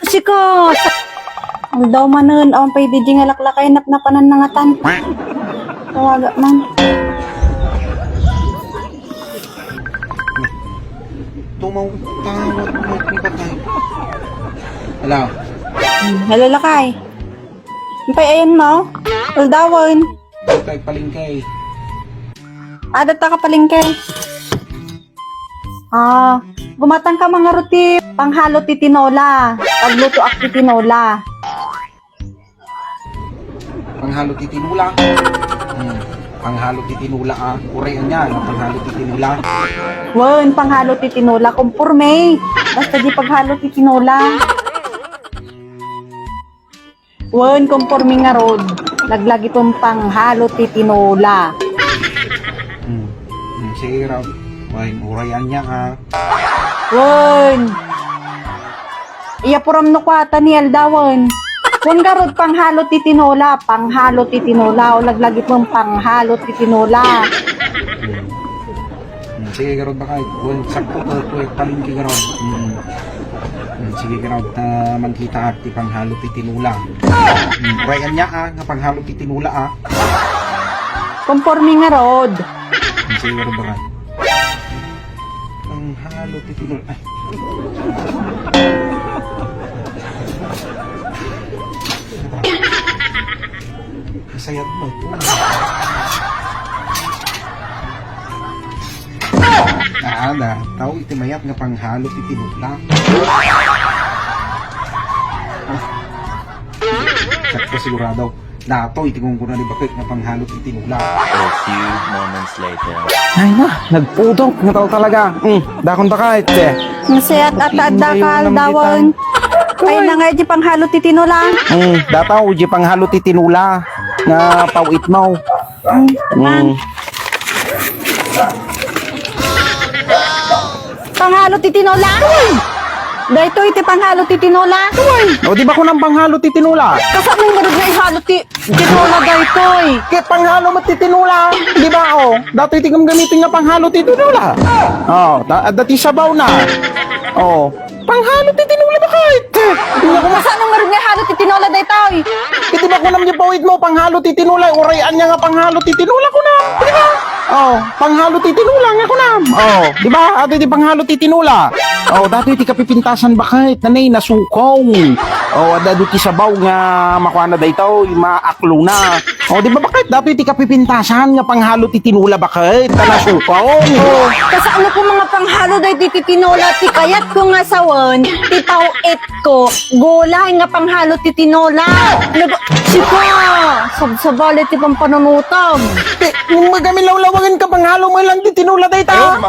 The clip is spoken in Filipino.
Siko! Ang daw manon, ang pwede di nga laklakay na panan na nga tan. Tawaga man. Tumawag ni Patay. Hello? Hello, lakay. Impay, ayan mo. Aldawon. Kay palingkay. Adat ka palingke. Gumatang ka mga ruti. Panghalo ti tinola. Pagluto ak ti tinola. Panghalo titinula. Panghalo titinula Urayan niya. Panghalo titinula. Wen, panghalo ti tinola. Kumpurme. Basta di paghalo ti tinola. Wen, kumpurme nga rod. Laglagi tong panghalo ti tinola. Sige raw. Urayan niya Wen. Iya puram no kwata ni Aldawon. Kung garod panghalo ti tinola, panghalo ti tinola, o laglagi mong panghalo ti tinola. Sige garod ba kahit sakto ko palingki garod. Sige garod na magkita at ti panghalo ti tinula. Urayan niya nga panghalo ti tinula Conforme nga rod. Sige garod ba kahit panghalo ti tinula. Sayad mo ito. Tao iti mayat nga panghalo ti tinula. Sakto sigurado. Dato iti kong kuna ni bakit nga panghalo ti tinula. A few moments later. Ay na, nagpudok nga tao talaga. Dakon ba kahit Masayat at adda ka Aldawon. Ay na nga di panghalo ti tinola. Dataw, di panghalo ti tinula. Nga pauit mo. Panghalo ti tinola. Dahito iti panghalo ti tinola. O di ba ko ng panghalo ti tinula? Kasama yung marunong nga ihalo ti tinola dahitoy. Kaya panghalo mo ti tinula. Di ba Dato iti gamitin nga panghalo ti tinula. Dati sabaw na. Panghalo ti tinula ba kahit? Kasama yung marunong nga ihalo ti tinola dahitoy. Di ba ko naman yung pauit mo panghalo ti tinula. Urayan niya nga panghalo ti tinula ko na. Di ba? Panghalo ti tinula nga ko na. Di ba? Ato iti panghalo ti tinula. Dato iti kapipintasan ba kahit nanay nasukong. Adado ti sabaw nga makuha na daytaw, maaklo na. Di ba bakit? Dato iti kapipintasan nga panghalo ti tinula ba kahit nasukong. Kasi ano po mga panghalo dahil ti tinola ti kayat ko nga sawan, ti pauit ko, gulay nga panghalo ti tinola. Siko! Sabsabali ti pampanunutam. Magamin lawlawangan ka panghalo mo lang ti tinula daytaw.